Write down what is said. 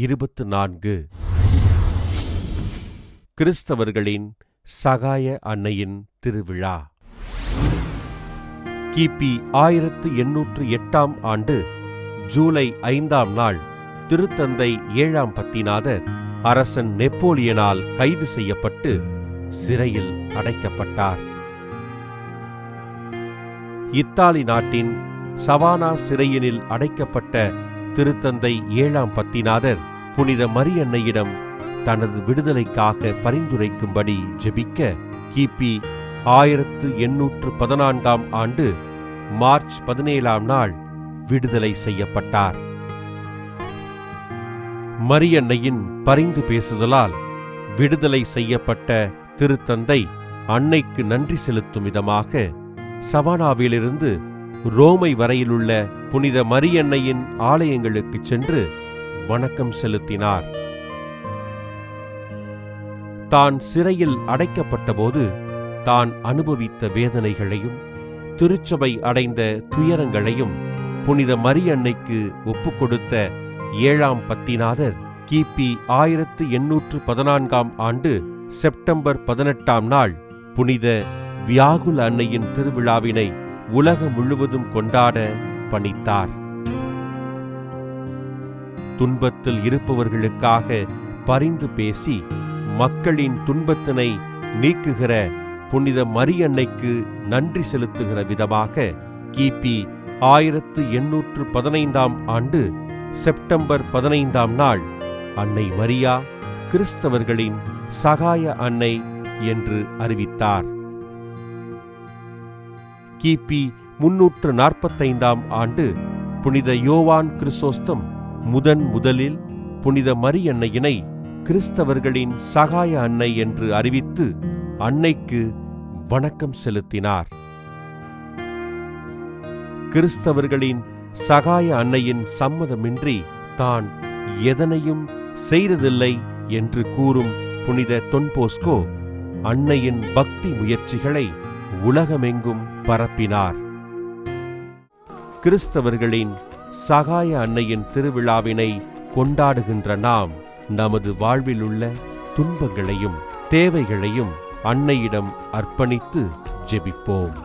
24 கிறிஸ்தவர்களின் சகாய அன்னையின் திருவிழா. கிபி 1808 ஆண்டு ஜூலை 5 நாள் திருத்தந்தை 7ஆம் பத்திநாதர் அரசன் நெப்போலியனால் கைது செய்யப்பட்டு சிறையில் அடைக்கப்பட்டார். இத்தாலி நாட்டின் சவானா சிறையினில் அடைக்கப்பட்ட திருத்தந்தை 7ஆம் பத்திநாதர் புனித மரியன்னையிடம் தனது விடுதலைக்காக பரிந்துரைக்கும்படி ஜெபிக்க கிபி 1814 ஆண்டு மார்ச் 17 நாள் விடுதலை செய்யப்பட்டார். மரியன்னையின் பரிந்து பேசுதலால் விடுதலை செய்யப்பட்ட திருத்தந்தை அன்னைக்கு நன்றி செலுத்தும் விதமாக சவானாவிலிருந்து ரோமை வரையிலுள்ள புனித மரியன்னையின் ஆலயங்களுக்குச் சென்று வணக்கம் செலுத்தினார். தான் சிறையில் அடைக்கப்பட்டபோது தான் அனுபவித்த வேதனைகளையும் திருச்சபை அடைந்த துயரங்களையும் புனித மரியன்னைக்கு ஒப்புக்கொடுத்த 7ஆம் பத்திநாதர் கிபி 1814 ஆண்டு செப்டம்பர் 18 நாள் புனித வியாகுல அன்னையின் திருவிழாவினை உலகம் முழுவதும் கொண்டாட பணித்தார். துன்பத்தில் இருப்பவர்களுக்காக பரிந்து பேசி மக்களின் துன்பத்தினை நீக்குகிற புனித மரியன்னைக்கு நன்றி செலுத்துகிற விதமாக கிபி 1815 ஆண்டு செப்டம்பர் 15 நாள் அன்னை மரியா கிறிஸ்தவர்களின் சகாய அன்னை என்று அறிவித்தார். கிபி 345 ஆண்டு புனித யோவான் கிறிசோஸ்தம் முதலில் புனித மரியன்னையினை கிறிஸ்தவர்களின் சகாய அன்னை என்று அறிவித்து அன்னைக்கு வணக்கம் செலுத்தினார். கிறிஸ்தவர்களின் சகாய அன்னையின் சம்மதமின்றி தான் எதனையும் செய்ததில்லை என்று கூறும் புனித தொன்போஸ்கோ அன்னையின் பக்தி முயற்சிகளை உலகமெங்கும் பரப்பினார். கிறிஸ்தவர்களின் சகாய அன்னையின் திருவிழாவினை கொண்டாடுகின்ற நாம் நமது வாழ்விலுள்ள துன்பங்களையும் தேவைகளையும் அன்னையிடம் அர்ப்பணித்து ஜெபிப்போம்.